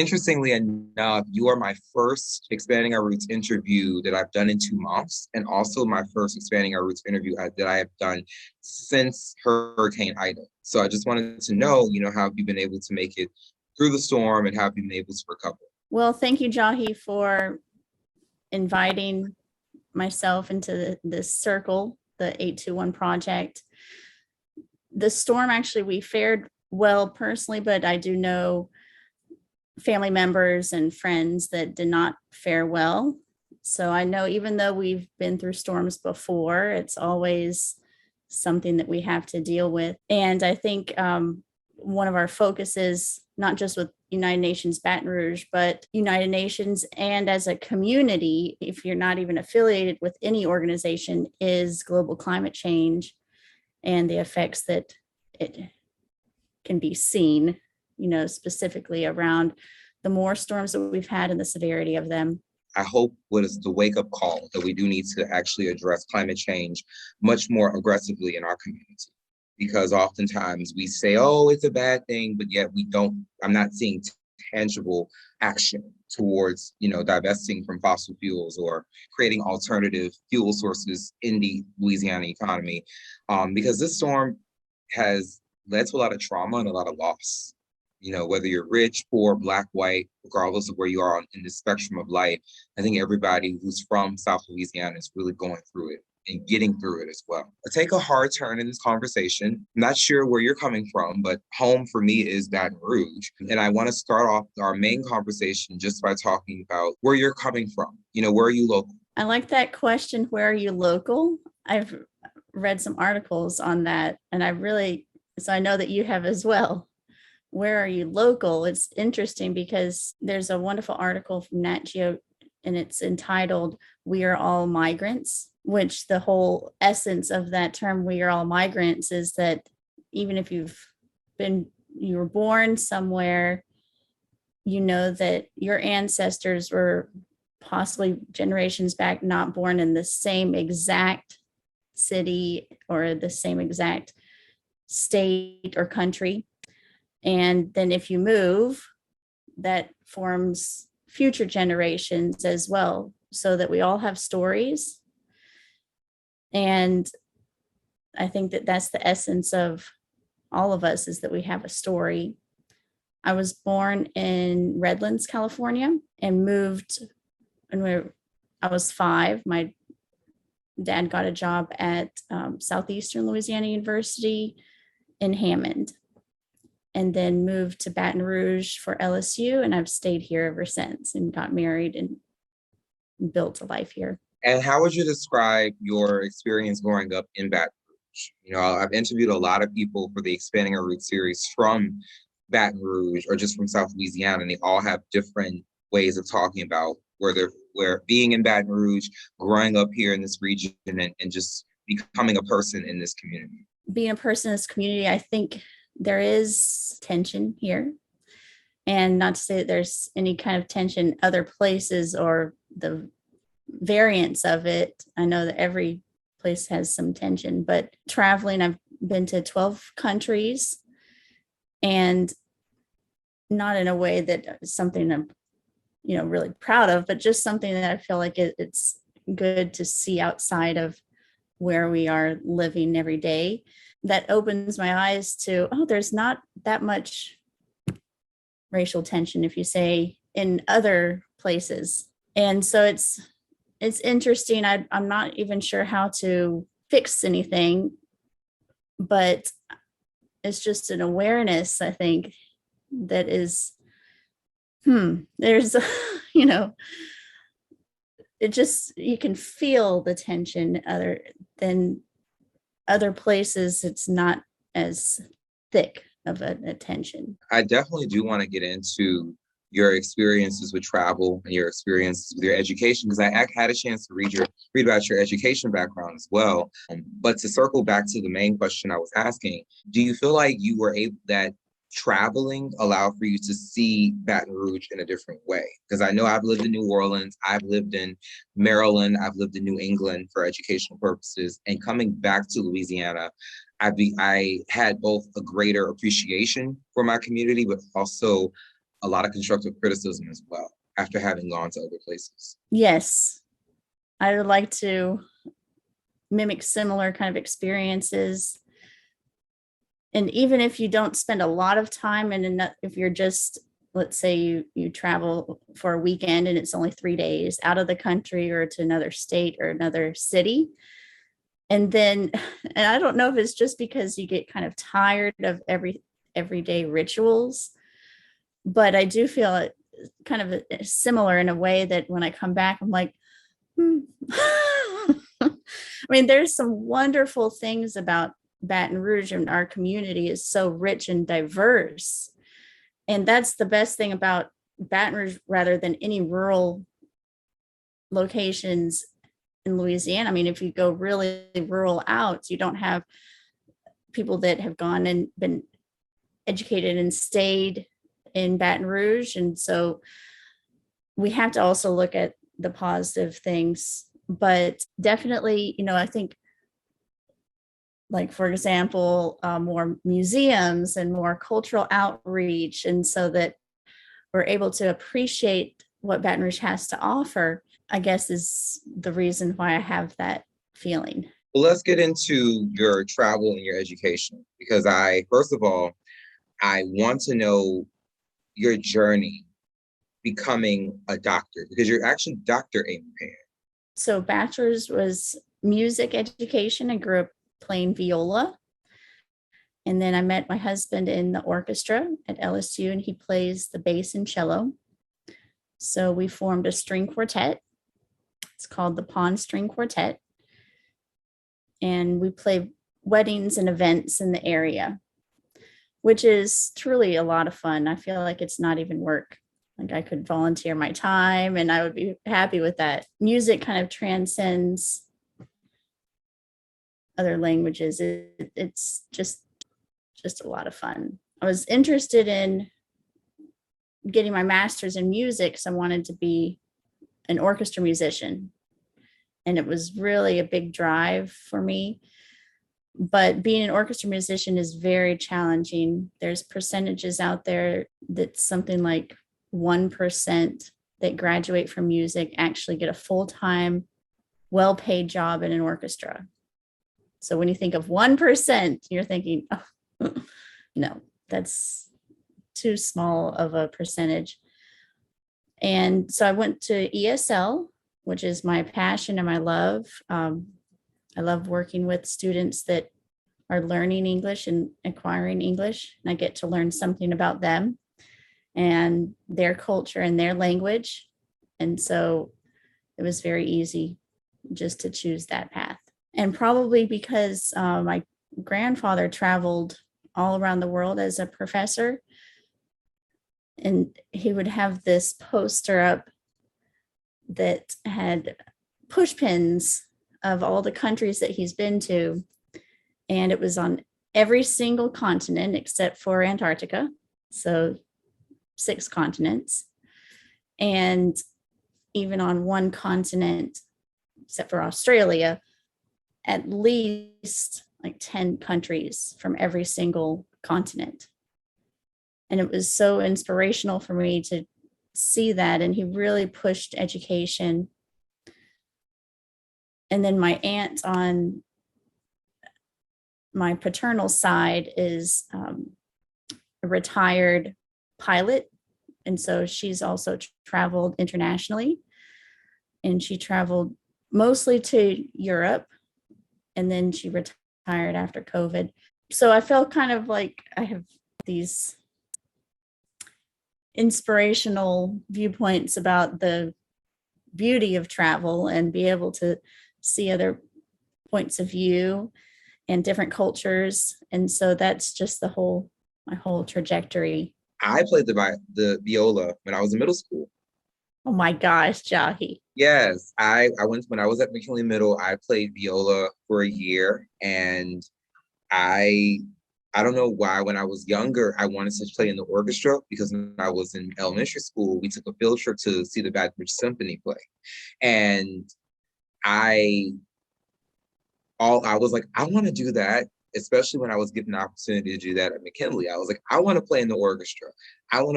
Interestingly enough, you are my first Expanding Our Roots interview that I've done in 2 months, and also my first Expanding Our Roots interview that I have done since Hurricane Ida. So I just wanted to know, how have you been able to make it through the storm and how have you been able to recover? Well, thank you, Jahi, for inviting myself into this circle, the 821 project. The storm, actually, we fared well personally, but I do know family members and friends that did not fare well. So I know even though we've been through storms before, it's always something that we have to deal with. And I think one of our focuses, not just with United Nations Baton Rouge, but United Nations and as a community, if you're not even affiliated with any organization, is global climate change and the effects that it can be seen, specifically around the more storms that we've had and the severity of them. I hope what is the wake-up call that we do need to actually address climate change much more aggressively in our community. Because oftentimes we say, oh, it's a bad thing, but yet I'm not seeing tangible action towards, divesting from fossil fuels or creating alternative fuel sources in the Louisiana economy. Because this storm has led to a lot of trauma and a lot of loss. Whether you're rich, poor, black, white, regardless of where you are in the spectrum of life, I think everybody who's from South Louisiana is really going through it and getting through it as well. I take a hard turn in this conversation. I'm not sure where you're coming from, but home for me is Baton Rouge. And I want to start off our main conversation just by talking about where you're coming from. Where are you local? I like that question, where are you local? I've read some articles on that, and so I know that you have as well. Where are you local? It's interesting because there's a wonderful article from Nat Geo, and it's entitled, We Are All Migrants, which the whole essence of that term, we are all migrants, is that even if you were born somewhere, that your ancestors were possibly generations back not born in the same exact city or the same exact state or country. And then if you move, that forms future generations as well, so that we all have stories. And I think that that's the essence of all of us, is that we have a story. I was born in Redlands, California, and moved when I was 5. My dad got a job at Southeastern Louisiana University in Hammond, and then moved to Baton Rouge for LSU. And I've stayed here ever since and got married and built a life here. And how would you describe your experience growing up in Baton Rouge? I've interviewed a lot of people for the Expanding Our Roots series from Baton Rouge or just from South Louisiana, and they all have different ways of talking about where being in Baton Rouge, growing up here in this region, and just becoming a person in this community. Being a person in this community, I think there is tension here, and not to say that there's any kind of tension other places or the variants of it. I know that every place has some tension, but traveling, I've been to 12 countries, and not in a way that is something I'm, really proud of, but just something that I feel like it's good to see outside of where we are living every day. That opens my eyes to, there's not that much racial tension, if you say, in other places. And so it's interesting. I'm not even sure how to fix anything, but it's just an awareness, I think, that is, there's, it just, you can feel the tension other than other places. It's not as thick of a tension. I definitely do want to get into your experiences with travel and your experiences with your education, because I had a chance to read about your education background as well. But to circle back to the main question I was asking, do you feel like you were able that traveling allowed for you to see Baton Rouge in a different way? Because I know I've lived in New Orleans, I've lived in Maryland, I've lived in New England for educational purposes, and coming back to Louisiana, I had both a greater appreciation for my community, but also a lot of constructive criticism as well after having gone to other places. Yes, I would like to mimic similar kind of experiences. And even if you don't spend a lot of time if you're just, let's say you travel for a weekend and it's only 3 days out of the country or to another state or another city. And then, and I don't know if it's just because you get kind of tired of everyday rituals, but I do feel it kind of similar in a way that when I come back, I'm like, I mean, there's some wonderful things about Baton Rouge, and our community is so rich and diverse. And that's the best thing about Baton Rouge, rather than any rural locations in Louisiana. I mean, if you go really rural out, you don't have people that have gone and been educated and stayed in Baton Rouge. And so we have to also look at the positive things, but definitely, I think, like, for example, more museums and more cultural outreach. And so that we're able to appreciate what Baton Rouge has to offer, I guess, is the reason why I have that feeling. Well, let's get into your travel and your education, because first of all, I want to know your journey becoming a doctor, because you're actually Dr. Amy Pan. So bachelor's was music education. I grew up playing viola. And then I met my husband in the orchestra at LSU, and he plays the bass and cello. So we formed a string quartet. It's called the Baton String Quartet. And we play weddings and events in the area, which is truly a lot of fun. I feel like it's not even work. Like, I could volunteer my time and I would be happy with that. Music kind of transcends other languages. It's just a lot of fun. I was interested in getting my master's in music because I wanted to be an orchestra musician. And it was really a big drive for me. But being an orchestra musician is very challenging. There's percentages out there that's something like 1% that graduate from music actually get a full-time, well-paid job in an orchestra. So when you think of 1%, you're thinking, oh, no, that's too small of a percentage. And so I went to ESL, which is my passion and my love. I love working with students that are learning English and acquiring English, and I get to learn something about them and their culture and their language. And so it was very easy just to choose that path. And probably because my grandfather traveled all around the world as a professor, and he would have this poster up that had push pins of all the countries that he's been to. And it was on every single continent except for Antarctica. So 6 continents. And even on one continent, except for Australia, at least like 10 countries from every single continent. And it was so inspirational for me to see that. And he really pushed education. And then my aunt on my paternal side is a retired pilot. And so she's also traveled internationally. And she traveled mostly to Europe. And then she retired after COVID. So I felt kind of like I have these inspirational viewpoints about the beauty of travel and be able to see other points of view and different cultures. And so that's just my whole trajectory. I played the viola when I was in middle school. Oh my gosh, Jahi. Yes, I went when I was at McKinley Middle. I played viola for a year, and I don't know why when I was younger I wanted to play in the orchestra, because when I was in elementary school we took a field trip to see the Baton Rouge Symphony play, and I was like, I want to do that. especially when I was given the opportunity to do that at McKinley. I was like, I want to play in the orchestra. I want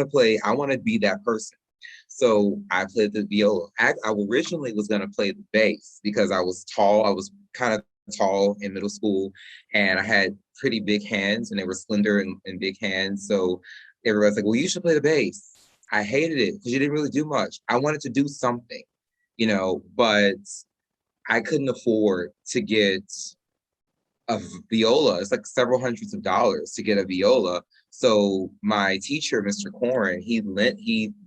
to be that person. So I played the viola. I originally was going to play the bass because I was tall. I was kind of tall in middle school, and I had pretty big hands, and they were slender and big hands. So everybody's like, well, you should play the bass. I hated it because you didn't really do much. I wanted to do something, but I couldn't afford to get a viola. It's like several hundreds of dollars to get a viola. So my teacher, Mr. Corrin, he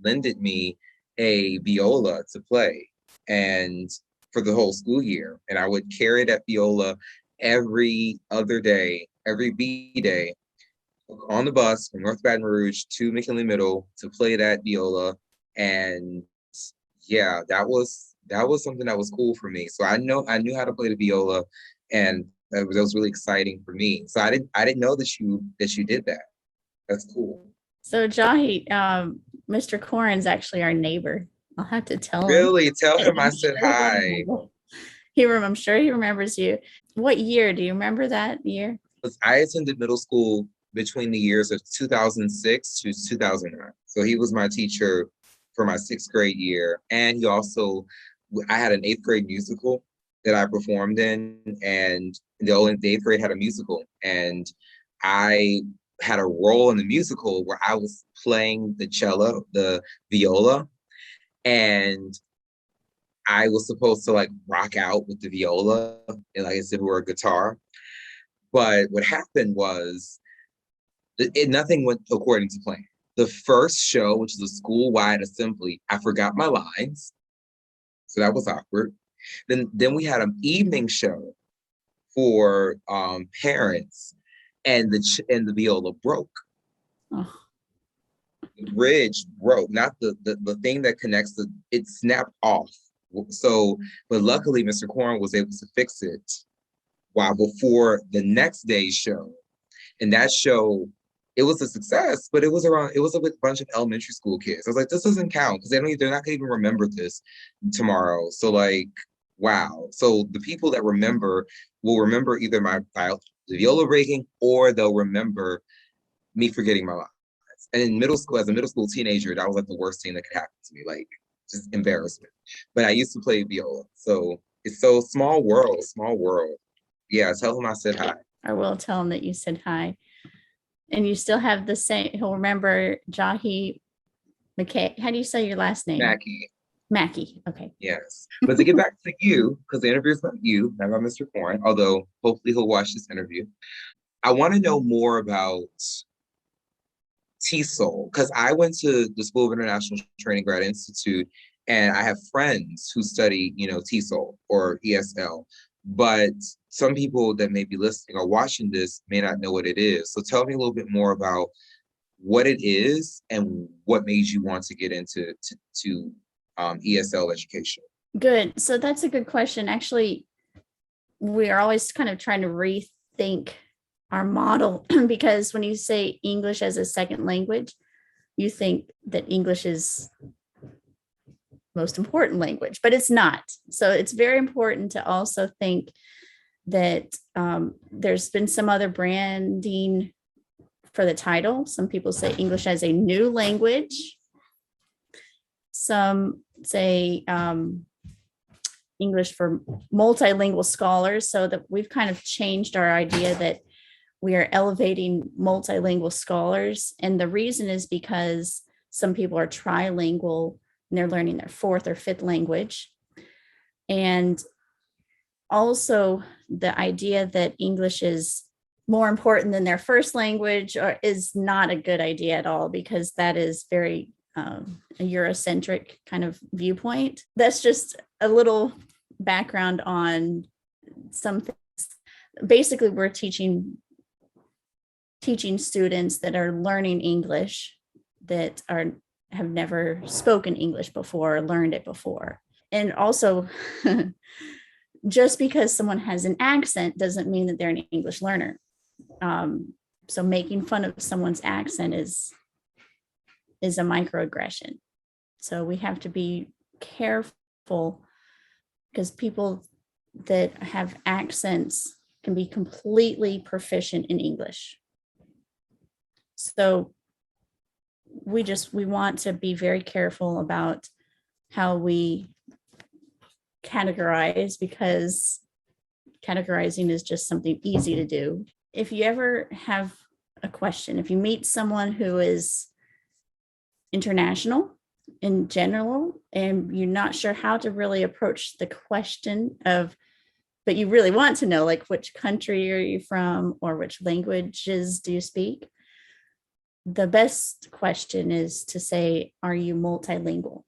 lended me a viola to play, and for the whole school year. And I would carry that viola every other day, every B day, on the bus from North Baton Rouge to McKinley Middle to play that viola. And yeah, that was something that was cool for me. So I knew how to play the viola, and that was really exciting for me. So I didn't know that you did that. That's cool. So Jahi, Mr. Corrin's actually our neighbor. I'll have to tell him. Really? Tell him I I'm said sure he'll hi. remember. I'm sure he remembers you. What year? Do you remember that year? I attended middle school between the years of 2006 to 2009. So he was my teacher for my sixth grade year. And I had an eighth grade musical that I performed in, and the eighth grade had a musical. And I had a role in the musical where I was playing the cello, the viola, and I was supposed to like rock out with the viola and like as if it were a guitar. But what happened was nothing went according to plan. The first show, which is a school-wide assembly, I forgot my lines. So that was awkward. Then we had an evening show for parents, and the viola broke. Oh, The bridge broke, not the thing that connects it snapped off. So, but luckily Mr. Corn was able to fix it while before the next day's show. And that show, it was a success, but it was a bunch of elementary school kids. I was like, this doesn't count because they're not gonna even remember this tomorrow. So like, wow. So the people that will remember either the viola breaking, or they'll remember me forgetting my lines. And in middle school, as a middle school teenager, that was like the worst thing that could happen to me, like just embarrassment. But I used to play viola. So it's so small world, small world. Yeah, tell him I said hi. I will tell him that you said hi. And you still have the same, he'll remember Jahi McKay. How do you say your last name? Mackie. Mackie. Okay. Yes. But to get back to you, because the interview is about you, not about Mr. Corn, although hopefully he'll watch this interview. I want to know more about TESOL, because I went to the School of International Training Grad Institute, and I have friends who study, TESOL or ESL, but some people that may be listening or watching this may not know what it is. So tell me a little bit more about what it is and what made you want to get into ESL education. Good. So that's a good question. Actually, we are always kind of trying to rethink our model because when you say English as a second language, you think that English is most important language, but it's not. So it's very important to also think that there's been some other branding for the title. Some people say English as a new language. Some say English for multilingual scholars, so that we've kind of changed our idea that we are elevating multilingual scholars. And the reason is because some people are trilingual and they're learning their fourth or fifth language. And also the idea that English is more important than their first language is not a good idea at all, because that is very a Eurocentric kind of viewpoint. That's just a little background on some things. Basically, we're teaching students that are learning English that have never spoken English before or learned it before. And also, just because someone has an accent doesn't mean that they're an English learner. So making fun of someone's accent is a microaggression. So we have to be careful, because people that have accents can be completely proficient in English. So we want to be very careful about how we categorize, because categorizing is just something easy to do. If you ever have a question, if you meet someone who is international in general and you're not sure how to really approach the question of, but you really want to know, like, which country are you from or which languages do you speak? The best question is to say, are you multilingual?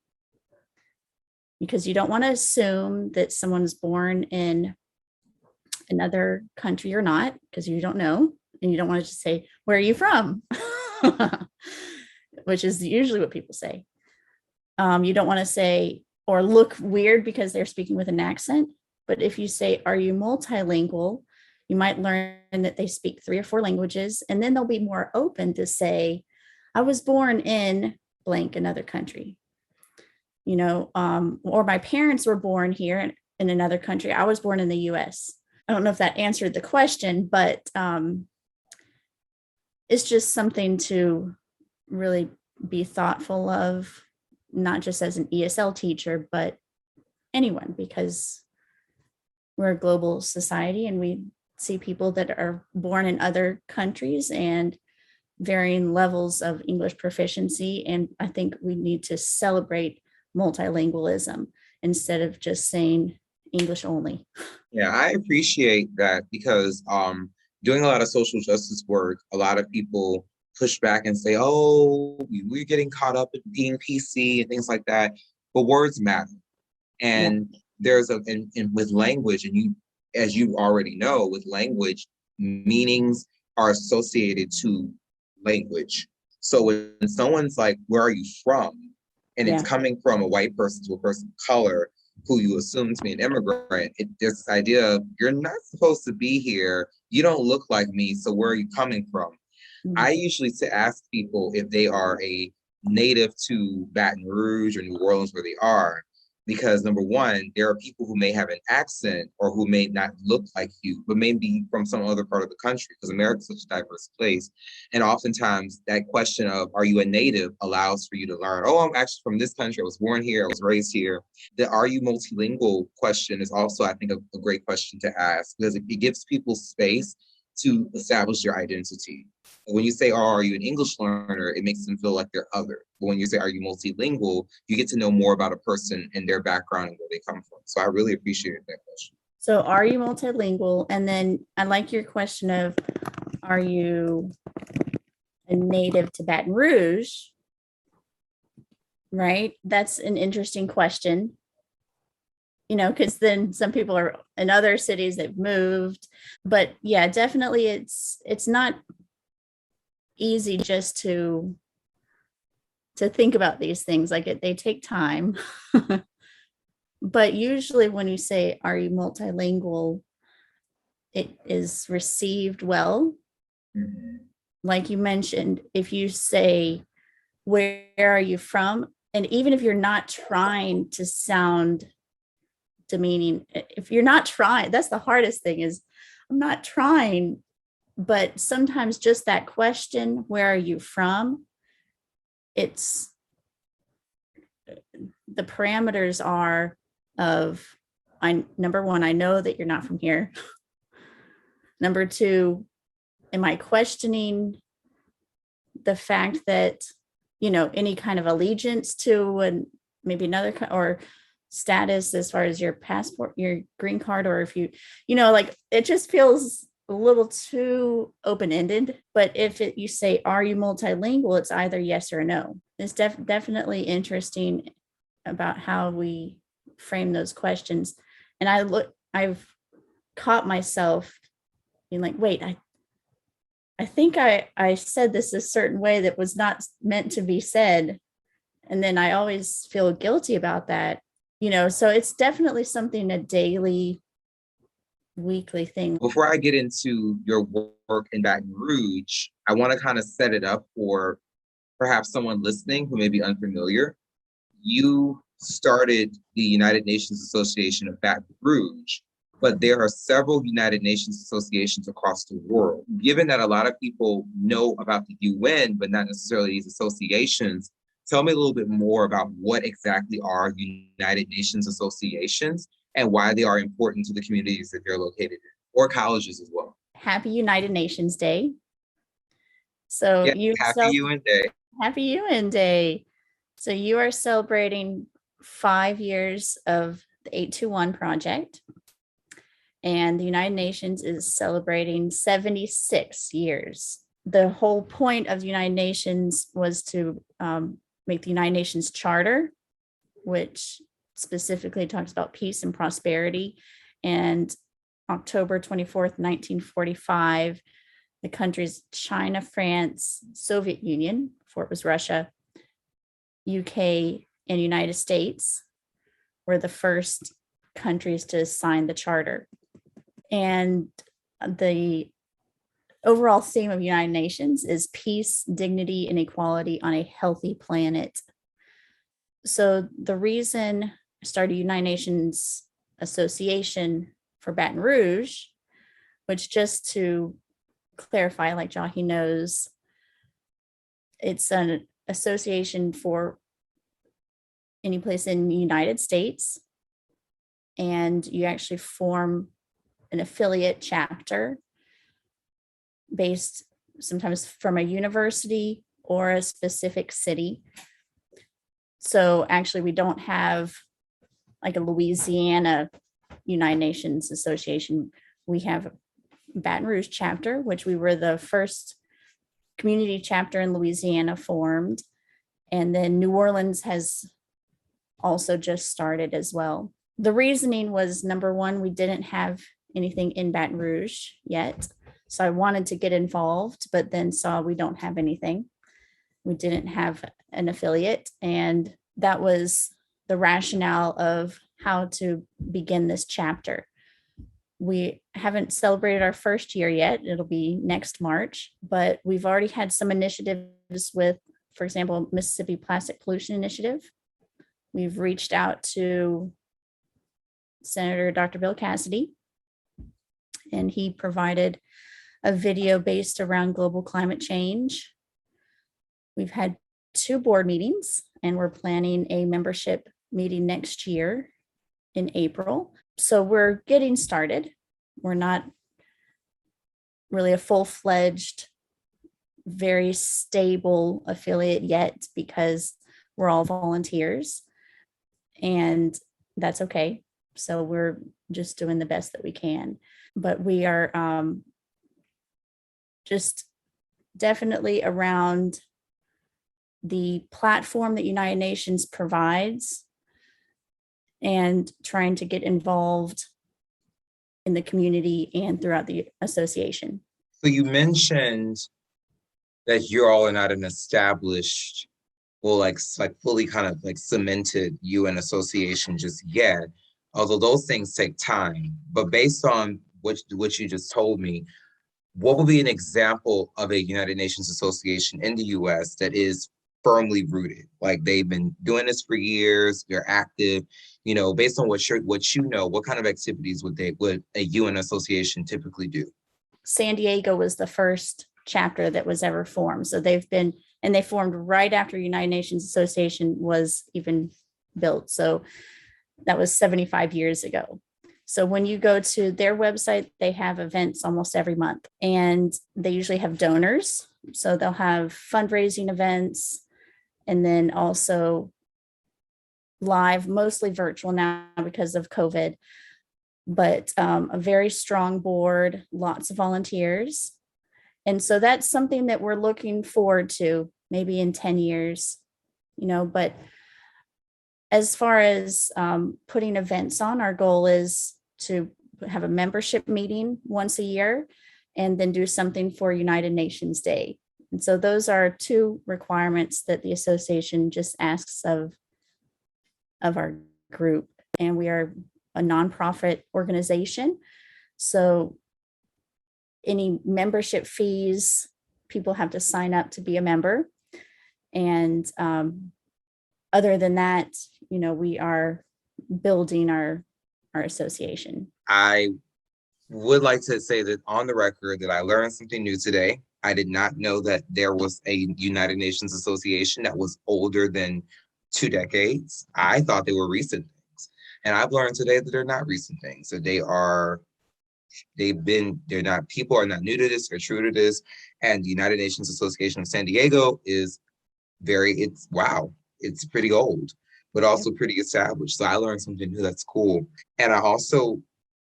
Because you don't want to assume that someone's born in another country or not, because you don't know. And you don't want to just say, where are you from? Which is usually what people say. You don't want to say or look weird because they're speaking with an accent. But if you say, are you multilingual? You might learn that they speak 3 or 4 languages, and then they'll be more open to say, I was born in blank, another country, or my parents were born here in another country. I was born in the US. I don't know if that answered the question, but it's just something to really be thoughtful of, not just as an ESL teacher, but anyone, because we're a global society and we see people that are born in other countries and varying levels of English proficiency. And I think we need to celebrate multilingualism instead of just saying English only. Yeah, I appreciate that, because doing a lot of social justice work, a lot of people push back and say, oh, we're getting caught up in being PC and things like that. But words matter. And there's with language, and as you already know, with language, meanings are associated to language. So when someone's like, where are you from? And it's coming from a white person to a person of color who you assume to be an immigrant, there's this idea of, you're not supposed to be here. You don't look like me. So where are you coming from? Mm-hmm. I usually ask people if they are a native to Baton Rouge or New Orleans, where they are, because number one, there are people who may have an accent or who may not look like you, but may be from some other part of the country, because America is such a diverse place. And oftentimes that question of, are you a native, allows for you to learn, oh, I'm actually from this country. I was born here. I was raised here. The are you multilingual question is also, I think, a great question to ask, because it gives people space to establish your identity. When you say, oh, are you an English learner, it makes them feel like they're other. But when you say, are you multilingual, you get to know more about a person and their background and where they come from. So I really appreciate that question. So are you multilingual? And then I like your question of, are you a native to Baton Rouge? Right? That's an interesting question. Because then some people are in other cities, they've moved. But yeah, definitely it's not easy just to think about these things. Like they take time. But usually when you say, are you multilingual, it is received well. Mm-hmm. Like you mentioned, if you say, where are you from? And even if you're not trying to sound demeaning, if you're not trying, that's the hardest thing, is I'm not trying. But sometimes just that question, where are you from? It's the parameters are of, number one, I know that you're not from here. Number two, am I questioning the fact that, any kind of allegiance to maybe another, or status as far as your passport, your green card, or if you, like, it just feels a little too open-ended. But if you say, are you multilingual, it's either yes or no. It's definitely interesting about how we frame those questions. And I've caught myself being like, wait, I think I said this a certain way that was not meant to be said. And then I always feel guilty about that, so it's definitely something, a daily, weekly thing. Before I get into your work in Baton Rouge, I want to kind of set it up for perhaps someone listening who may be unfamiliar. You started the United Nations Association of Baton Rouge, but there are several United Nations associations across the world. Given that a lot of people know about the UN, but not necessarily these associations, tell me a little bit more about what exactly are United Nations associations and why they are important to the communities that they're located in, or colleges as well. Happy United Nations Day. So yeah, happy UN Day. Happy UN Day. So you are celebrating 5 years of the 821 project, and the United Nations is celebrating 76 years. The whole point of the United Nations was to make the United Nations Charter, which specifically talks about peace and prosperity. And October 24th, 1945, the countries China, France, Soviet Union, before it was Russia, UK, and United States were the first countries to sign the charter. And the overall theme of United Nations is peace, dignity, and equality on a healthy planet. So the reason I started United Nations Association for Baton Rouge, which, just to clarify, like Jahi knows, it's an association for any place in the United States, and you actually form an affiliate chapter based sometimes from a university or a specific city. So actually, we don't have like a Louisiana United Nations Association. We have Baton Rouge chapter, which we were the first community chapter in Louisiana formed. And then New Orleans has also just started as well. The reasoning was, number one, we didn't have anything in Baton Rouge yet. So I wanted to get involved, but then saw we don't have anything. We didn't have an affiliate. And that was the rationale of how to begin this chapter. We haven't celebrated our first year yet. It'll be next March, but we've already had some initiatives with, for example, Mississippi Plastic Pollution Initiative. We've reached out to Senator Dr. Bill Cassidy, and he provided a video based around global climate change. We've had 2 board meetings, and we're planning a membership meeting next year in April. So we're getting started. We're not really a full-fledged, very stable affiliate yet because we're all volunteers, and that's okay. So we're just doing the best that we can. But we are just definitely around the platform that United Nations provides and trying to get involved in the community and throughout the association. So you mentioned that you all are not an established, well, like fully kind of like cemented UN association just yet, although those things take time. But based on what you just told me, what would be an example of a United Nations association in the US that is firmly rooted? Like they've been doing this for years, they're active, based on what you know, what kind of activities would a UN association typically do? San Diego was the first chapter that was ever formed. So they formed right after United Nations Association was even built. So that was 75 years ago. So when you go to their website, they have events almost every month, and they usually have donors. So they'll have fundraising events, and then also live, mostly virtual now because of COVID, but a very strong board, lots of volunteers. And so that's something that we're looking forward to maybe in 10 years, but as far as putting events on, our goal is to have a membership meeting once a year and then do something for United Nations Day. And so those are 2 requirements that the association just asks of our group. And we are a nonprofit organization. So any membership fees, people have to sign up to be a member. And other than that, we are building our association. I would like to say that on the record that I learned something new today. I did not know that there was a United Nations Association that was older than 2 decades. I thought they were recent things. And I've learned today that they're not recent things, that they're not, people are not new to this or true to this. And the United Nations Association of San Diego is it's pretty old, but Yep. also pretty established. So I learned something new that's cool. And I also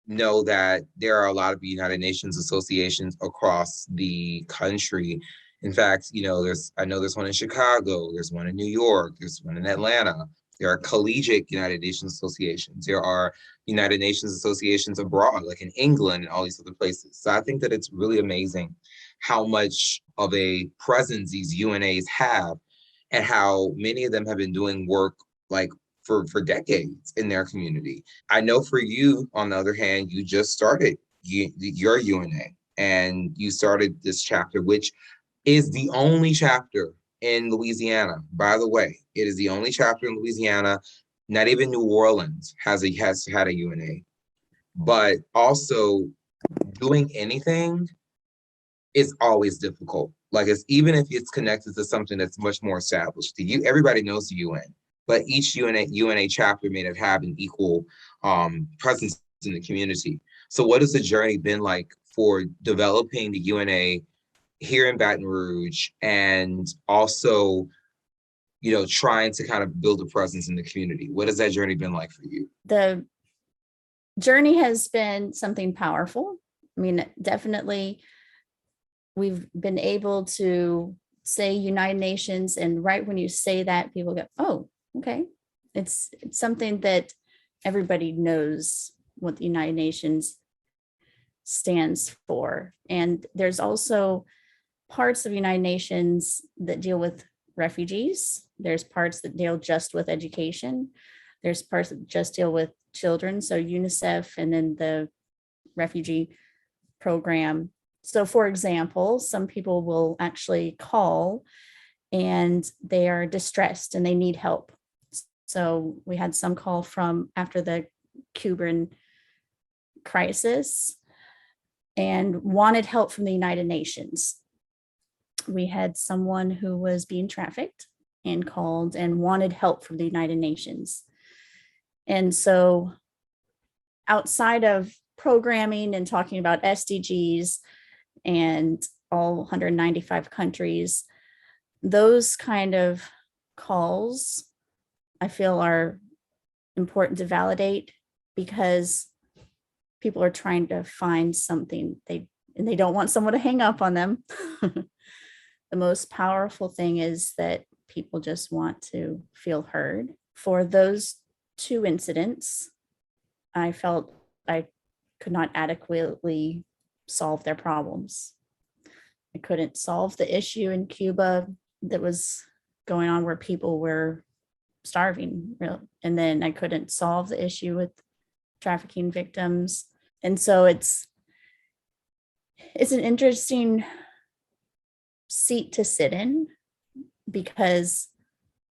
know that there are a lot of United Nations associations across the country. In fact, I know there's one in Chicago, there's one in New York, there's one in Atlanta. There are collegiate United Nations associations. There are United Nations associations abroad, like in England and all these other places. So I think that it's really amazing how much of a presence these UNAs have and how many of them have been doing work like for decades in their community. I know for you, on the other hand, you just started your UNA and you started this chapter, which is the only chapter in Louisiana. By the way, it is the only chapter in Louisiana. Not even New Orleans has had a UNA. But also, doing anything is always difficult. Like it's even if it's connected to something that's much more established. Everybody knows the UN, but each UNA chapter may not have an equal presence in the community. So what has the journey been like for developing the UNA here in Baton Rouge and also, trying to kind of build a presence in the community? What has that journey been like for you? The journey has been something powerful. I mean, definitely we've been able to say United Nations, and right when you say that, people go, oh, okay. It's something that everybody knows what the United Nations stands for. And there's also parts of United Nations that deal with refugees. There's parts that deal just with education. There's parts that just deal with children. So UNICEF and then the refugee program. So for example, some people will actually call and they are distressed and they need help. So we had some call from after the Cuban crisis and wanted help from the United Nations. We had someone who was being trafficked and called and wanted help from the United Nations. And so outside of programming and talking about SDGs and all 195 countries, those kind of calls I feel are important to validate because people are trying to find something they don't want someone to hang up on them. The most powerful thing is that people just want to feel heard. For those two incidents, I felt I could not adequately solve their problems. I couldn't solve the issue in Cuba that was going on where people were starving. And then I couldn't solve the issue with trafficking victims. And so it's an interesting seat to sit in because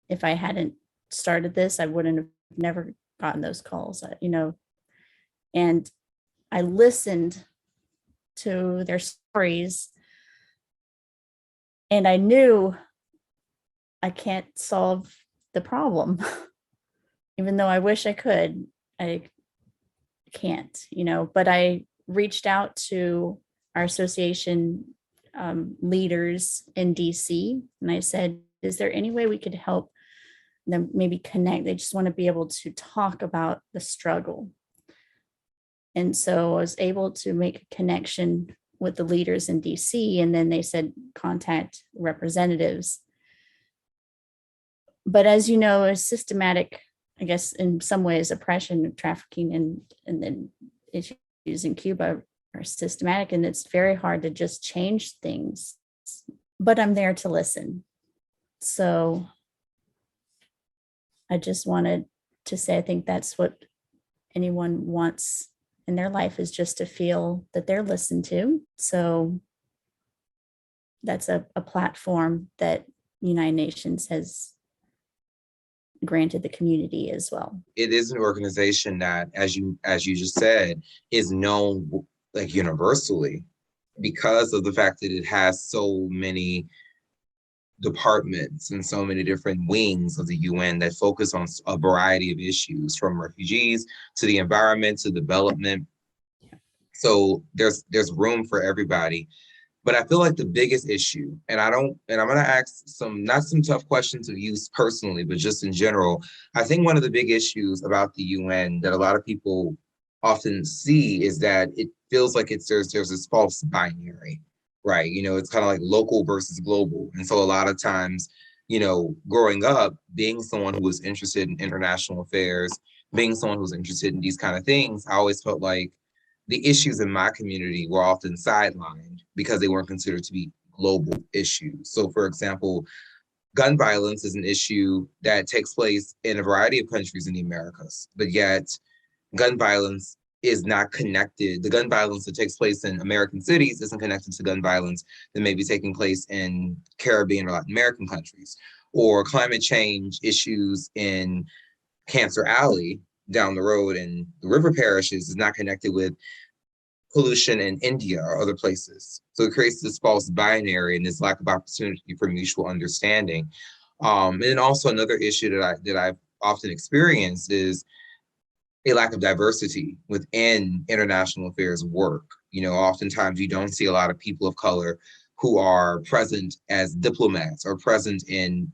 if I hadn't started this, I wouldn't have never gotten those calls, and I listened to their stories and I knew I can't solve the problem. Even though I wish I could, I can't, but I reached out to our association leaders in DC and I said, is there any way we could help them maybe connect? They just want to be able to talk about the struggle. And so I was able to make a connection with the leaders in DC, and then they said contact representatives. But as you know, a systematic, I guess in some ways, oppression of trafficking and then issues in Cuba are systematic, and it's very hard to just change things. But I'm there to listen. So I just wanted to say, I think that's what anyone wants in their life, is just to feel that they're listened to. So that's a platform that United Nations has granted the community as well. It is an organization that, as you just said, is known like universally because of the fact that it has so many departments and so many different wings of the UN that focus on a variety of issues, from refugees to the environment to development. So there's room for everybody. But I feel like the biggest issue, and I'm gonna ask not some tough questions of you personally, but just in general, I think one of the big issues about the UN that a lot of people often see is that it feels like there's this false binary, right? It's kind of like local versus global. And so a lot of times, growing up, being someone who was interested in international affairs, being someone who was interested in these kind of things, I always felt like the issues in my community were often sidelined because they weren't considered to be global issues. So, for example, gun violence is an issue that takes place in a variety of countries in the Americas, but yet gun violence is not connected. The gun violence that takes place in American cities isn't connected to gun violence that may be taking place in Caribbean or Latin American countries, or climate change issues in Cancer Alley down the road in the river parishes is not connected with pollution in India or other places. So it creates this false binary and this lack of opportunity for mutual understanding. And then also another issue that I've often experienced is a lack of diversity within international affairs work. Oftentimes you don't see a lot of people of color who are present as diplomats or present in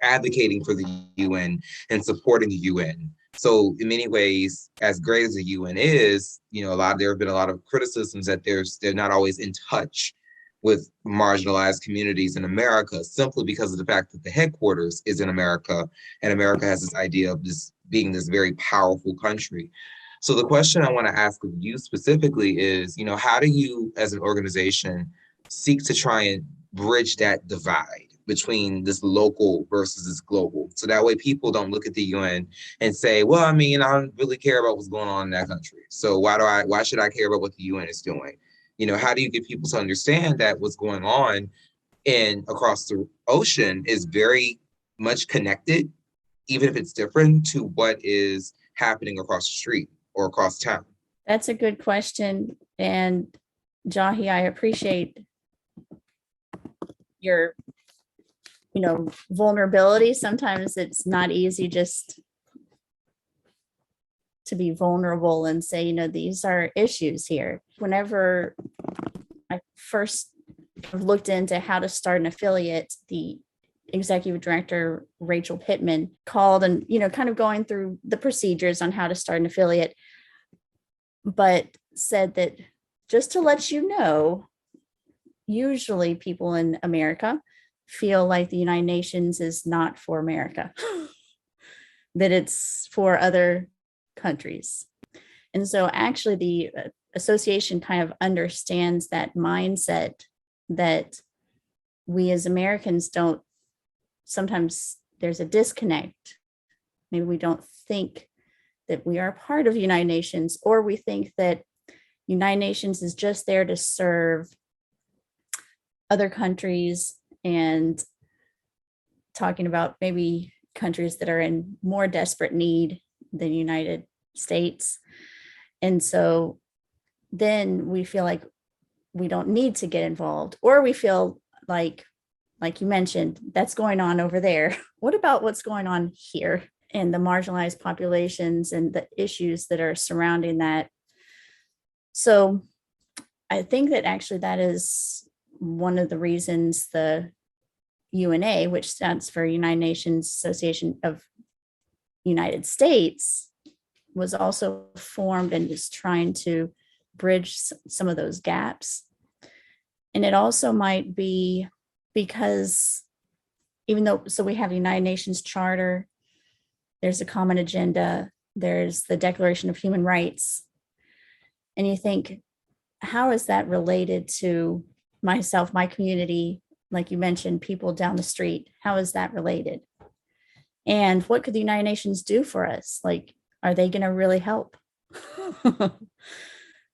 advocating for the UN and supporting the UN. So in many ways, as great as the UN is, there have been a lot of criticisms that they're not always in touch with marginalized communities in America, simply because of the fact that the headquarters is in America, and America has this idea of this being this very powerful country. So the question I want to ask of you specifically is, how do you as an organization seek to try and bridge that divide between this local versus this global? So that way people don't look at the UN and say, well, I don't really care about what's going on in that country. So why should I care about what the UN is doing? How do you get people to understand that what's going on across the ocean is very much connected, even if it's different, to what is happening across the street or across town? That's a good question. And Jahi, I appreciate your vulnerability. Sometimes it's not easy just to be vulnerable and say, these are issues here. Whenever I first looked into how to start an affiliate, the executive director, Rachel Pittman, called and, kind of going through the procedures on how to start an affiliate, but said that just to let you know, usually people in America feel like the United Nations is not for America, that it's for other countries. And so actually the association kind of understands that mindset that we as Americans don't, sometimes there's a disconnect. Maybe we don't think that we are part of the United Nations, or we think that United Nations is just there to serve other countries, and talking about maybe countries that are in more desperate need than the United States. And so then we feel like we don't need to get involved, or we feel like you mentioned, that's going on over there. What about what's going on here, and the marginalized populations and the issues that are surrounding that? So I think that actually that is one of the reasons the UNA, which stands for United Nations Association of United States, was also formed and is trying to bridge some of those gaps. And it also might be because even though, so we have the United Nations Charter, there's a common agenda, there's the Declaration of Human Rights. And you think, how is that related to myself, my community, like you mentioned, people down the street? How is that related? And what could the United Nations do for us? Like, are they going to really help?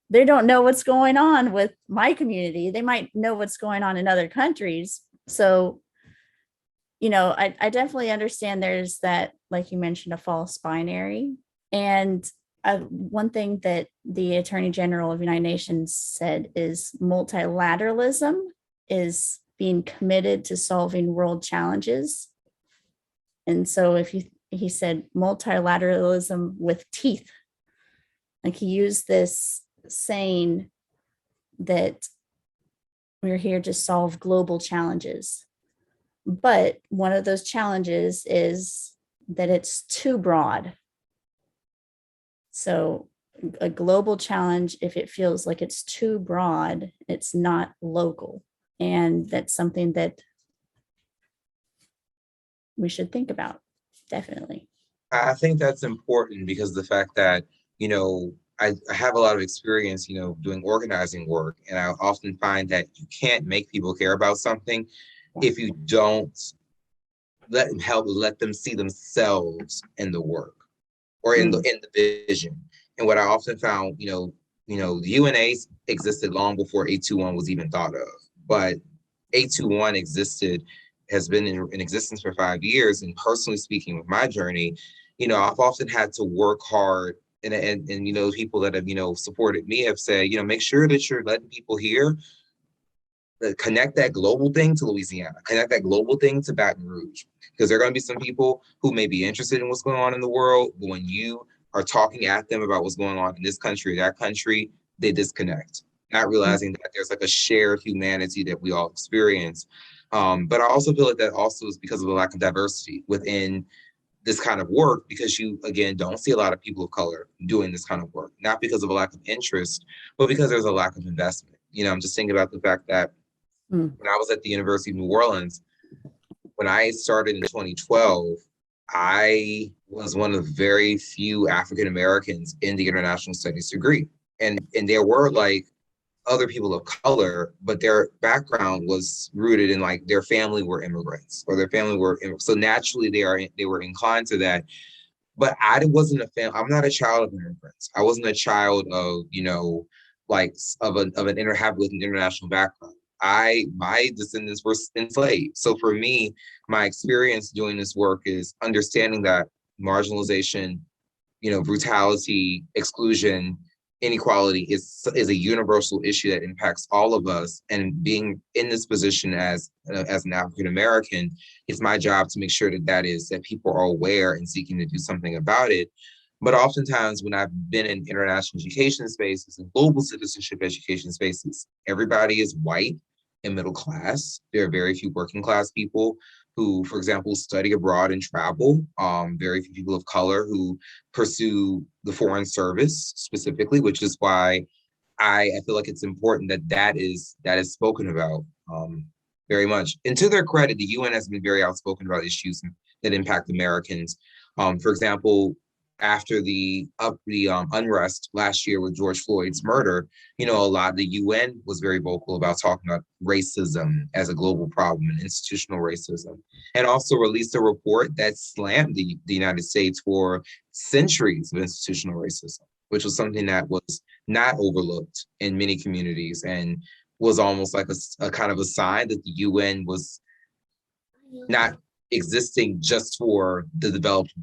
They don't know what's going on with my community. They might know what's going on in other countries. So, I definitely understand there's that like you mentioned, a false binary. And one thing that the Attorney General of the United Nations said is multilateralism is being committed to solving world challenges. And so he said multilateralism with teeth, like he used this saying that we're here to solve global challenges. But one of those challenges is that it's too broad. So a global challenge, if it feels like it's too broad, it's not local. And that's something that we should think about, definitely. I think that's important because the fact that, I have a lot of experience, doing organizing work, and I often find that you can't make people care about something if you don't let them see themselves in the work or in the vision. And what I often found, the UNA existed long before 821 was even thought of, but 821 has been in existence for 5 years. And personally speaking, with my journey, I've often had to work hard. And people that have, supported me have said, make sure that you're letting people hear, connect that global thing to Louisiana, connect that global thing to Baton Rouge. Because there are going to be some people who may be interested in what's going on in the world, but when you are talking at them about what's going on in this country or that country, they disconnect, not realizing that there's like a shared humanity that we all experience. But I also feel like that also is because of the lack of diversity within this kind of work, because you, again, don't see a lot of people of color doing this kind of work, not because of a lack of interest, but because there's a lack of investment. I'm just thinking about the fact that when I was at the University of New Orleans, when I started in 2012, I was one of very few African Americans in the international studies degree. And there were like other people of color, but their background was rooted in like their family were immigrants or their family were, so naturally they were inclined to that. But I wasn't I'm not a child of immigrants. I wasn't a child of, like of an with an international background. My descendants were enslaved. So for me, my experience doing this work is understanding that marginalization, brutality, exclusion, inequality is a universal issue that impacts all of us. And being in this position as an African American, it's my job to make sure that people are aware and seeking to do something about it. But oftentimes when I've been in international education spaces and global citizenship education spaces, everybody is white and middle class. There are very few working class people who, for example, study abroad and travel. Very few people of color who pursue the foreign service specifically, which is why I feel like it's important that is spoken about very much. And to their credit, the UN has been very outspoken about issues that impact Americans. For example, after the unrest last year with George Floyd's murder, a lot of the UN was very vocal about talking about racism as a global problem and institutional racism, and also released a report that slammed the United States for centuries of institutional racism, which was something that was not overlooked in many communities and was almost like a kind of a sign that the UN was not existing just for the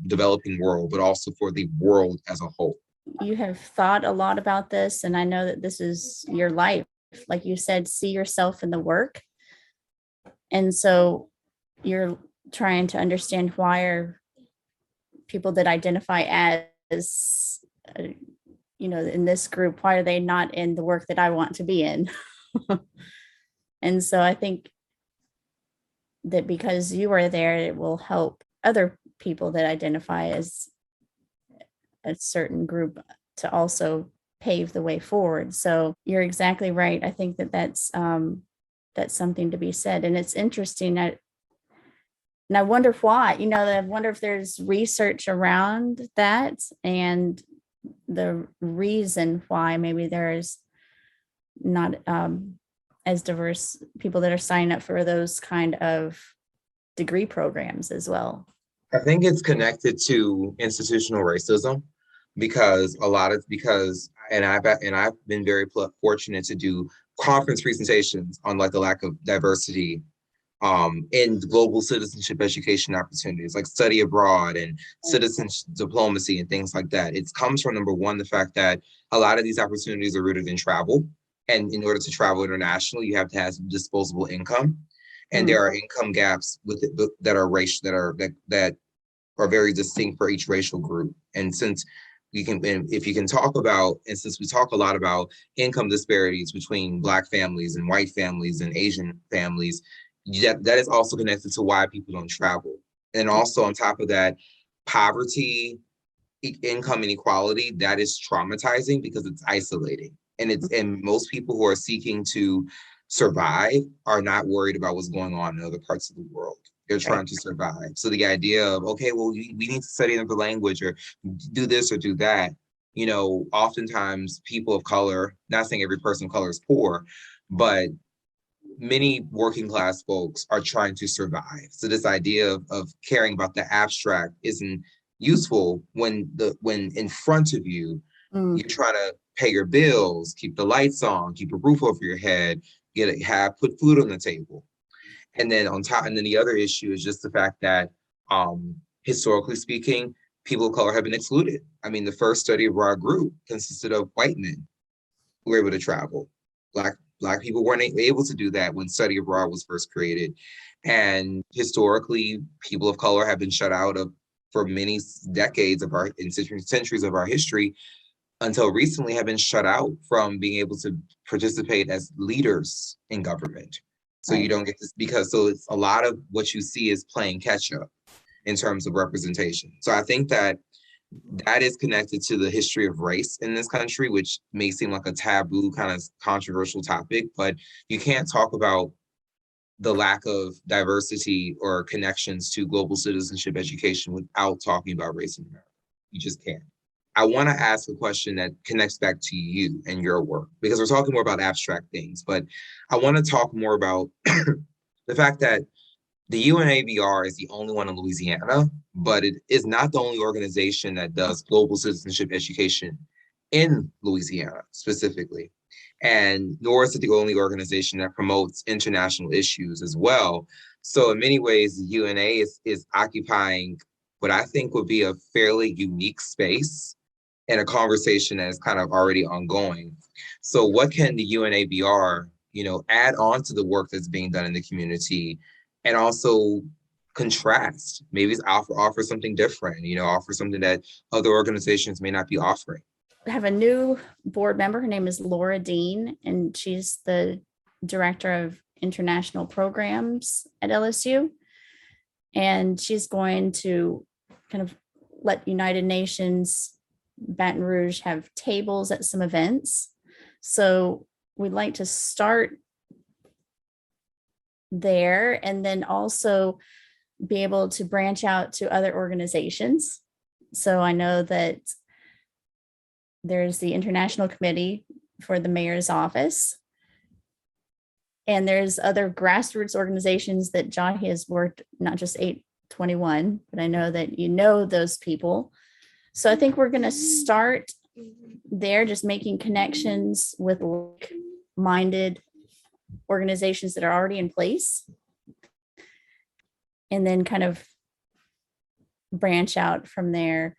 developing world, but also for the world as a whole. You have thought a lot about this, and I know that this is your life. Like you said, see yourself in the work. And so you're trying to understand why are people that identify as, in this group, why are they not in the work that I want to be in? And so I think that because you are there, it will help other people that identify as a certain group to also pave the way forward. So you're exactly right. I think that that's something to be said. And it's interesting. And I wonder why, I wonder if there's research around that and the reason why maybe there's not as diverse people that are signing up for those kind of degree programs as well. I think it's connected to institutional racism because I've been very fortunate to do conference presentations on like the lack of diversity in global citizenship education opportunities like study abroad and citizenship diplomacy and things like that. It comes from, number one, the fact that a lot of these opportunities are rooted in travel. And in order to travel internationally, you have to have disposable income. And there are income gaps with it that are racial, that are very distinct for each racial group. And since we can, and if you can talk about, and since we talk a lot about income disparities between Black families and white families and Asian families, that is also connected to why people don't travel. And also on top of that, poverty, income inequality, that is traumatizing because it's isolating. And most people who are seeking to survive are not worried about what's going on in other parts of the world. They're trying to survive. So the idea of, okay, well, we need to study another language or do this or do that, oftentimes people of color, not saying every person of color is poor, but many working class folks are trying to survive. So this idea of caring about the abstract isn't useful when in front of you, you're trying to pay your bills, keep the lights on, keep a roof over your head, put food on the table. And then the other issue is just the fact that historically speaking, people of color have been excluded. I mean, the first study abroad group consisted of white men who were able to travel. Black people weren't able to do that when study abroad was first created. And historically, people of color have been shut out of for many decades of our centuries of our history until recently have been shut out from being able to participate as leaders in government. So you don't get this so it's a lot of what you see is playing catch up in terms of representation. So I think that is connected to the history of race in this country, which may seem like a taboo kind of controversial topic, but you can't talk about the lack of diversity or connections to global citizenship education without talking about race in America. You just can't. I want to ask a question that connects back to you and your work, because we're talking more about abstract things, but I want to talk more about the fact that the UNAVR is the only one in Louisiana, but it is not the only organization that does global citizenship education in Louisiana specifically. And nor is it the only organization that promotes international issues as well. So in many ways, the UNA is occupying what I think would be a fairly unique space in a conversation that is kind of already ongoing. So what can the UNAVR, add on to the work that's being done in the community, and also contrast, maybe offer something different, offer something that other organizations may not be offering? I have a new board member. Her name is Laura Dean, and she's the director of international programs at LSU. And she's going to kind of let United Nations Baton Rouge have tables at some events. So we'd like to start there and then also be able to branch out to other organizations. So I know that there's the International Committee for the Mayor's Office, and there's other grassroots organizations that Jahi has worked, not just 821, but I know that those people. So I think we're going to start there, just making connections with like-minded organizations that are already in place, and then kind of branch out from there.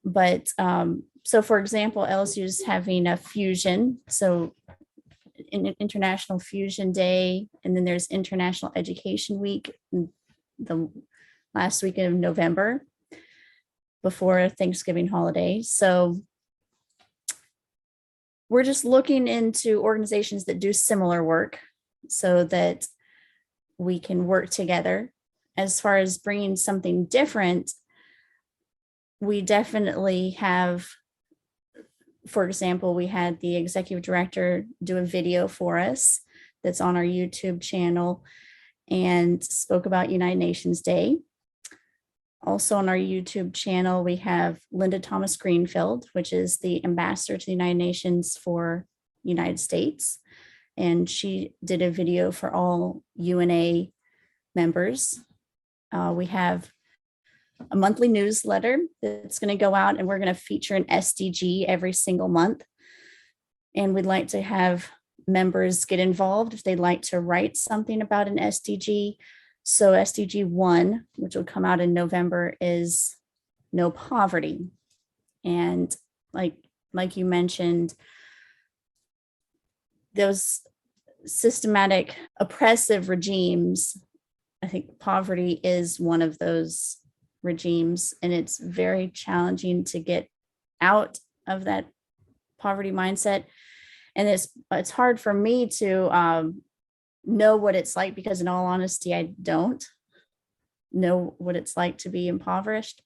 But so for example, LSU is having a fusion, so International Fusion Day, and then there's International Education Week, the last week of November before Thanksgiving holiday. So we're just looking into organizations that do similar work so that we can work together. As far as bringing something different, we definitely have, for example, we had the executive director do a video for us that's on our YouTube channel and spoke about United Nations Day. Also on our YouTube channel, we have Linda Thomas Greenfield, which is the ambassador to the United Nations for United States. And she did a video for all UNA members. We have a monthly newsletter that's going to go out, and we're going to feature an SDG every single month. And we'd like to have members get involved if they'd like to write something about an SDG. So SDG 1, which will come out in November, is no poverty. And like you mentioned, those systematic oppressive regimes, I think poverty is one of those regimes, and it's very challenging to get out of that poverty mindset. And it's hard for me to know what it's like, because in all honesty, I don't know what it's like to be impoverished.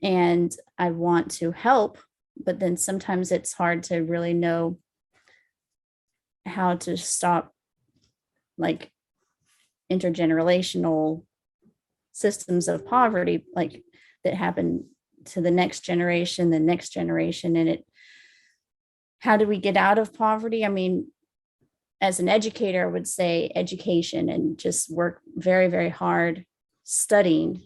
And I want to help, but then sometimes it's hard to really know how to stop like intergenerational systems of poverty, like that happen to the next generation, and how do we get out of poverty? I mean, as an educator, I would say education, and just work very, very hard studying.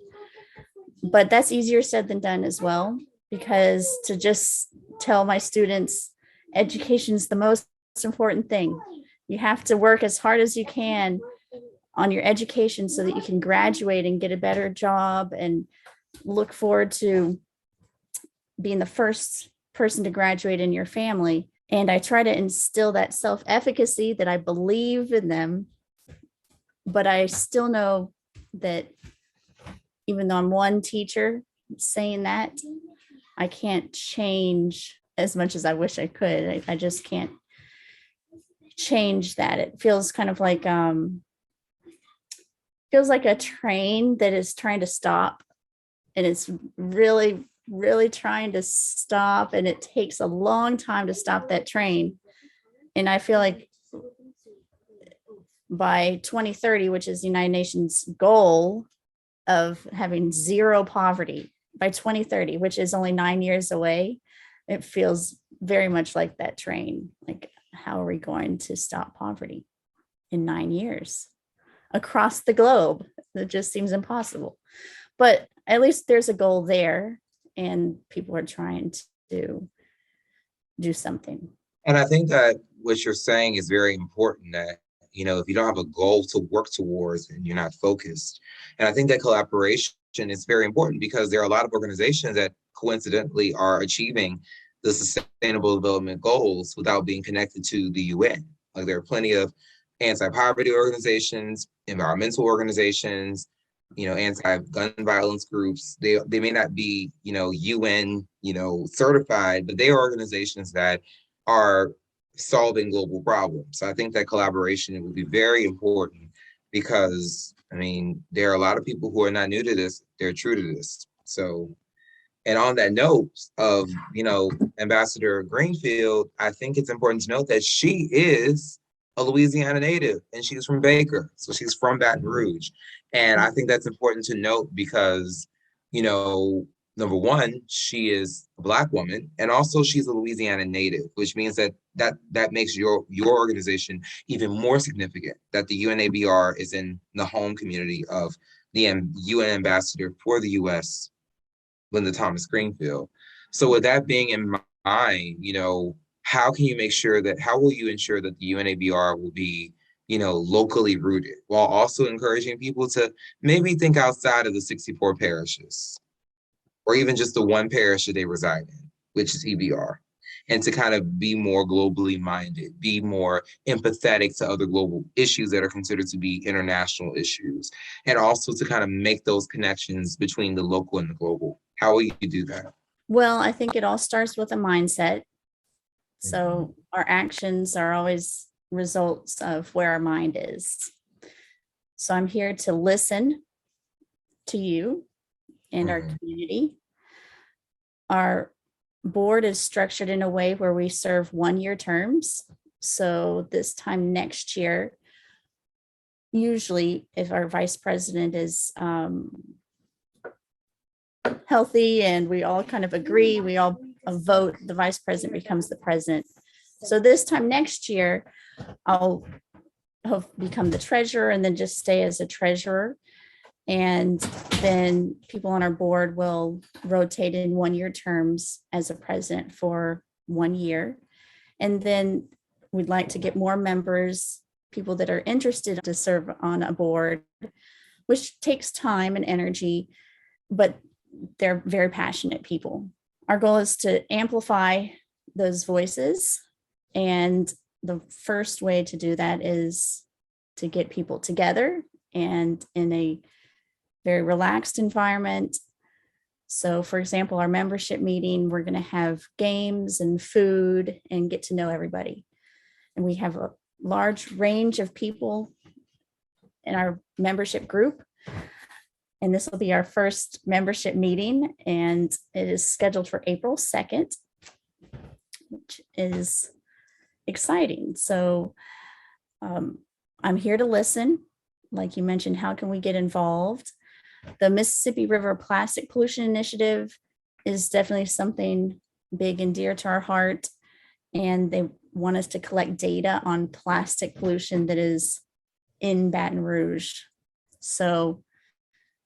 But that's easier said than done as well, because to just tell my students education is the most important thing. You have to work as hard as you can on your education so that you can graduate and get a better job and look forward to being the first person to graduate in your family. And I try to instill that self-efficacy, that I believe in them, but I still know that even though I'm one teacher saying that, I can't change as much as I wish I could. I just can't change that. It feels kind of like feels like a train that is trying to stop, and it's really, really trying to stop, and it takes a long time to stop that train. And I feel like by 2030, which is the United Nations goal of having zero poverty by 2030, which is only 9 years away, it feels very much like that train. Like, how are we going to stop poverty in 9 years across the globe? It just seems impossible. But at least there's a goal there, and people are trying to do something. And I think that what you're saying is very important, that, if you don't have a goal to work towards and you're not focused. And I think that collaboration is very important, because there are a lot of organizations that coincidentally are achieving the sustainable development goals without being connected to the UN. Like, there are plenty of anti-poverty organizations, environmental organizations, anti-gun violence groups. They may not be, UN, certified, but they are organizations that are solving global problems. So I think that collaboration will be very important, because, there are a lot of people who are not new to this. They're true to this. So, and on that note of, Ambassador Greenfield, I think it's important to note that she is a Louisiana native, and she's from Baker. So she's from Baton Rouge. And I think that's important to note, because, number one, she is a Black woman, and also she's a Louisiana native, which means that makes your organization even more significant, that the UNABR is in the home community of the UN ambassador for the US, Linda Thomas Greenfield. So with that being in mind, how will you ensure that the UNABR will be, locally rooted, while also encouraging people to maybe think outside of the 64 parishes, or even just the one parish that they reside in, which is EBR, and to kind of be more globally minded, be more empathetic to other global issues that are considered to be international issues, and also to kind of make those connections between the local and the global? How will you do that? Well, I think it all starts with a mindset. So our actions are always results of where our mind is. So I'm here to listen to you and our community. Our board is structured in a way where we serve 1-year terms. So this time next year, usually if our vice president is healthy and we all kind of agree, we all vote, the vice president becomes the president. So this time next year, I'll become the treasurer, and then just stay as a treasurer. And then people on our board will rotate in 1-year terms as a president for 1 year. And then We'd like to get more members, people that are interested to serve on a board, which takes time and energy, but they're very passionate people. Our goal is to amplify those voices. And the first way to do that is to get people together and in a very relaxed environment. So, for example, our membership meeting, we're going to have games and food and get to know everybody. And we have a large range of people in our membership group. And this will be our first membership meeting, and it is scheduled for April 2nd, which is exciting. So I'm here to listen. Like you mentioned, how can we get involved? The Mississippi River Plastic Pollution Initiative is definitely something big and dear to our heart. And they want us to collect data on plastic pollution that is in Baton Rouge. So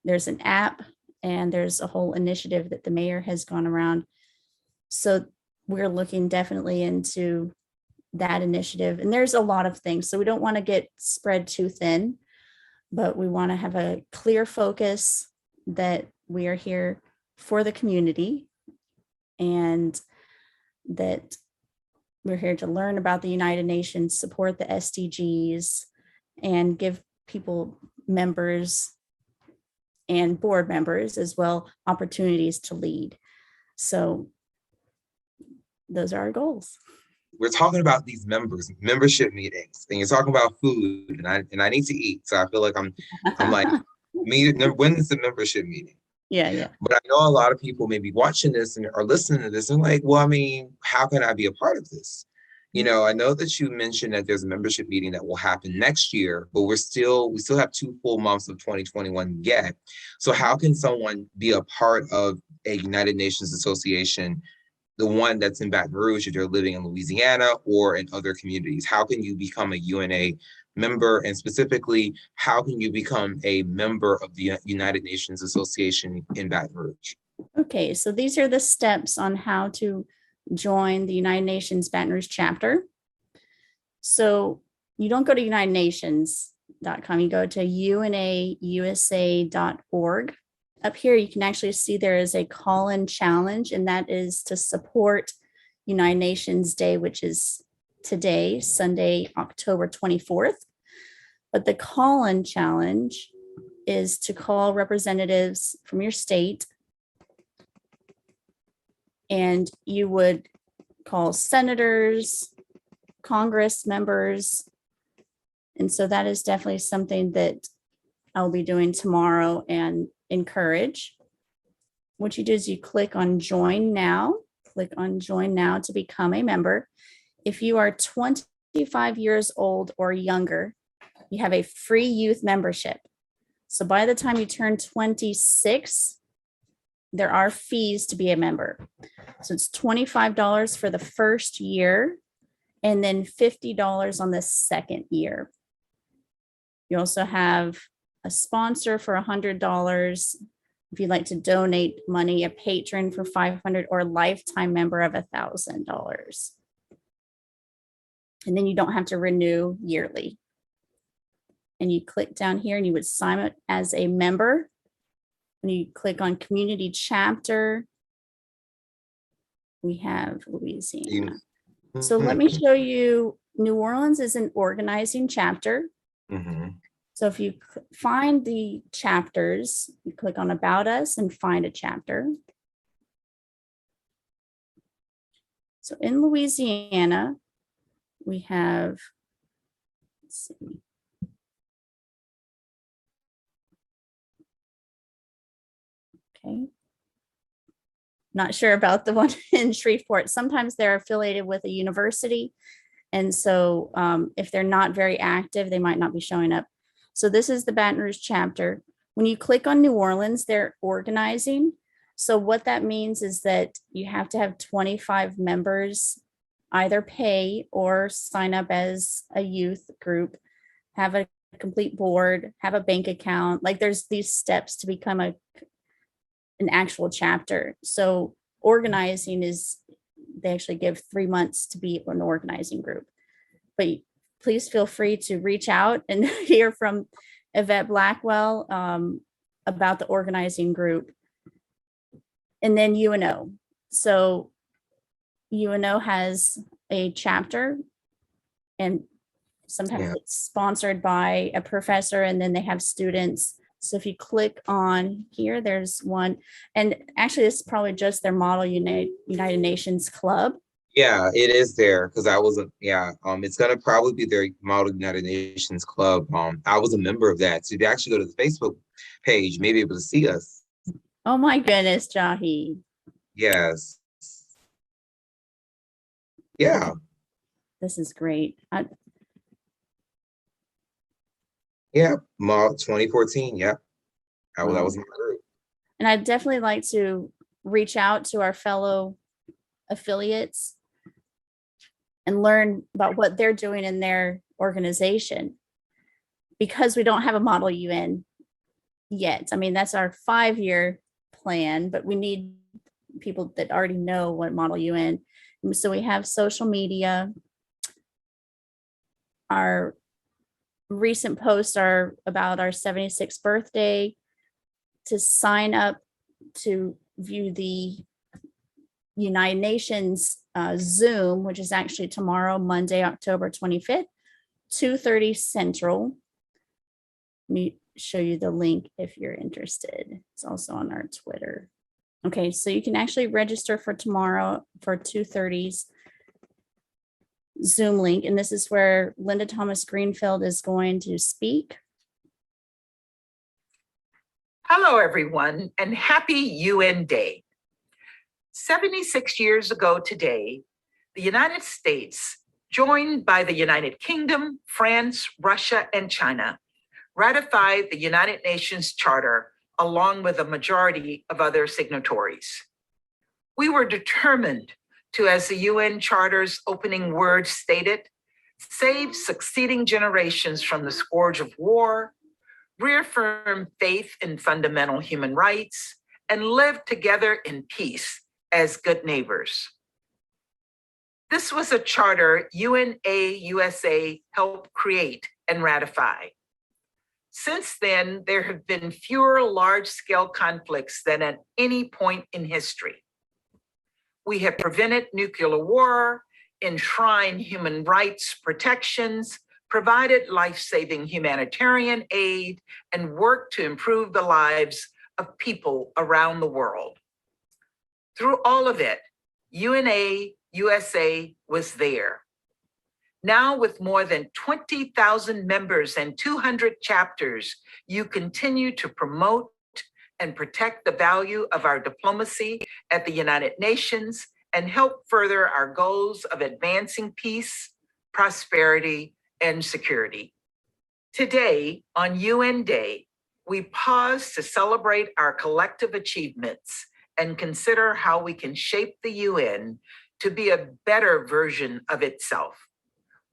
there's an app and there's a whole initiative that the mayor has gone around. So we're looking definitely into that initiative. And there's a lot of things. So we don't want to get spread too thin, but we want to have a clear focus that we are here for the community and that we're here to learn about the United Nations, support the SDGs, and give people, members and board members as well, opportunities to lead. So those are our goals. We're talking about these membership meetings, and you're talking about food, and I need to eat. So I feel like I'm like, when is the membership meeting? Yeah. But I know a lot of people may be watching this and are listening to this and like, well, I mean, how can I be a part of this? You know, I know that you mentioned that there's a membership meeting that will happen next year, but we still have 2 full months of 2021 yet. So how can someone be a part of a United Nations association, the one that's in Baton Rouge, if they're living in Louisiana or in other communities? How can you become a UNA member? And specifically, how can you become a member of the United Nations Association in Baton Rouge? Okay, so these are the steps on how to join the United Nations Baton Rouge chapter. So you don't go to unitednations.com, you go to unausa.org. Up here, you can actually see there is a call-in challenge, and that is to support United Nations Day, which is today, Sunday, October 24th. But the call-in challenge is to call representatives from your state, and you would call senators, Congress members. And so that is definitely something that I'll be doing tomorrow and encourage. What you do is you click on join now to become a member. If you are 25 years old or younger, you have a free youth membership. So by the time you turn 26, there are fees to be a member. So it's $25 for the first year and then $50 on the second year. You also have a sponsor for $100 if you'd like to donate money, a patron for $500, or a lifetime member of $1,000. And then you don't have to renew yearly. And you click down here and you would sign up as a member. When you click on community chapter, we have Louisiana. So let me show you, New Orleans is an organizing chapter. Mm-hmm. So if you find the chapters, you click on About Us and find a chapter. So in Louisiana, we have, let's see. Okay. Not sure about the one in Shreveport. Sometimes they're affiliated with a university. And so if they're not very active, they might not be showing up. So this is the Baton Rouge chapter. When you click on New Orleans, they're organizing. So what that means is that you have to have 25 members, either pay or sign up as a youth group, have a complete board, have a bank account. Like there's these steps to become an actual chapter. So organizing is, they actually give 3 months to be an organizing group. but please feel free to reach out and hear from Yvette Blackwell about the organizing group. And then UNO. So UNO has a chapter, and sometimes it's sponsored by a professor, and then they have students. So if you click on here, there's one, and actually this is probably just their Model United Nations Club. Yeah, it is there because I was it's gonna probably be their Model United Nations Club. I was a member of that. So if you actually go to the Facebook page, you may be able to see us. Oh my goodness, Jahi. Yes. Yeah. This is great. Yeah, 2014. Yeah. That was my group. And I'd definitely like to reach out to our fellow affiliates and learn about what they're doing in their organization, because we don't have a Model UN yet. I mean, that's our 5-year plan, but we need people that already know what Model UN. So we have social media. Our recent posts are about our 76th birthday. To sign up to view the United Nations Zoom, which is actually tomorrow, Monday, October 25th, 2:30 Central. Let me show you the link if you're interested. It's also on our Twitter. Okay, so you can actually register for tomorrow for 2:30's Zoom link. And this is where Linda Thomas Greenfield is going to speak. Hello, everyone, and happy UN Day. 76 years ago today, the United States, joined by the United Kingdom, France, Russia, and China, ratified the United Nations Charter along with a majority of other signatories. We were determined to, as the UN Charter's opening words stated, save succeeding generations from the scourge of war, reaffirm faith in fundamental human rights, and live together in peace as good neighbors. This was a charter UNA-USA helped create and ratify. Since then, there have been fewer large-scale conflicts than at any point in history. We have prevented nuclear war, enshrined human rights protections, provided life-saving humanitarian aid, and worked to improve the lives of people around the world. Through all of it, UNA USA was there. Now, with more than 20,000 members and 200 chapters, you continue to promote and protect the value of our diplomacy at the United Nations and help further our goals of advancing peace, prosperity, and security. Today, on UN Day, we pause to celebrate our collective achievements and consider how we can shape the UN to be a better version of itself.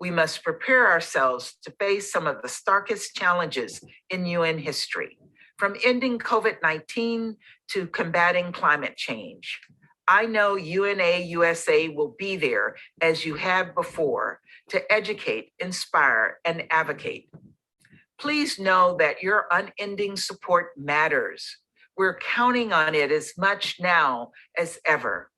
We must prepare ourselves to face some of the starkest challenges in UN history, from ending COVID-19 to combating climate change. I know UNA USA will be there, as you have before, to educate, inspire, and advocate. Please know that your unending support matters. We're counting on it as much now as ever.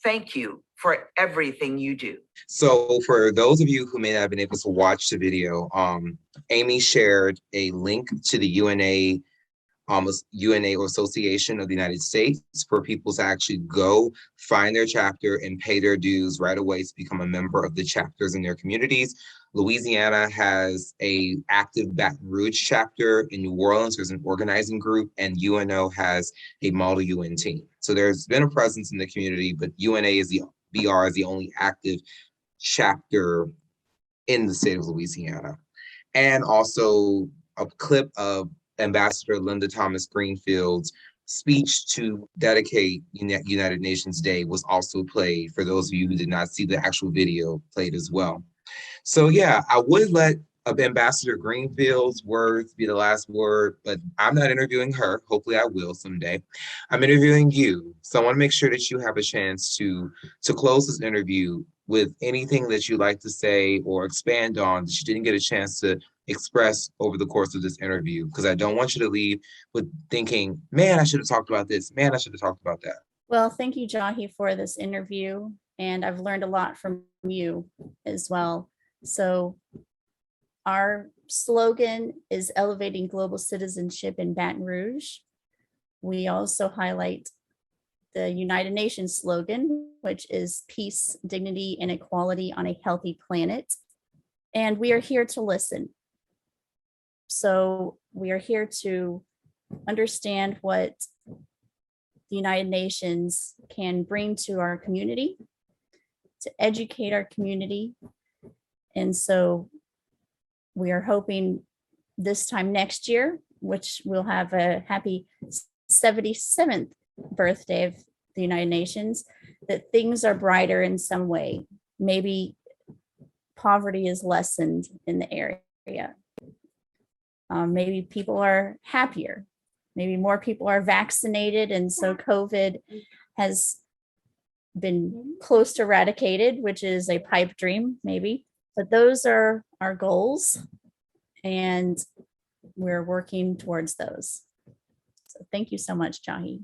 Thank you for everything you do. So for those of you who may not have been able to watch the video, Amy shared a link to the UNA or Association of the United States for people to actually go find their chapter and pay their dues right away to become a member of the chapters in their communities. Louisiana has a active Baton Rouge chapter. In New Orleans, there's an organizing group, and UNO has a Model UN team. So there's been a presence in the community, but BR is the only active chapter in the state of Louisiana. And also a clip of Ambassador Linda Thomas Greenfield's speech to dedicate United Nations Day was also played, for those of you who did not see the actual video, played as well. So yeah, I would let Ambassador Greenfield's words be the last word, but I'm not interviewing her. Hopefully I will someday. I'm interviewing you. So I want to make sure that you have a chance to close this interview with anything that you'd like to say or expand on that you didn't get a chance to express over the course of this interview? Because I don't want you to leave with thinking, man, I should have talked about this. Man, I should have talked about that. Well, thank you, Jahi, for this interview. And I've learned a lot from you as well. So our slogan is elevating global citizenship in Baton Rouge. We also highlight the United Nations slogan, which is peace, dignity, and equality on a healthy planet. And we are here to listen. So we are here to understand what the United Nations can bring to our community, to educate our community. And so we are hoping this time next year, which we'll have a happy 77th birthday of the United Nations, that things are brighter in some way. Maybe poverty is lessened in the area. Maybe people are happier. Maybe more people are vaccinated, and so COVID has been close to eradicated, which is a pipe dream, maybe. But those are our goals, and we're working towards those. So thank you so much, Jahi.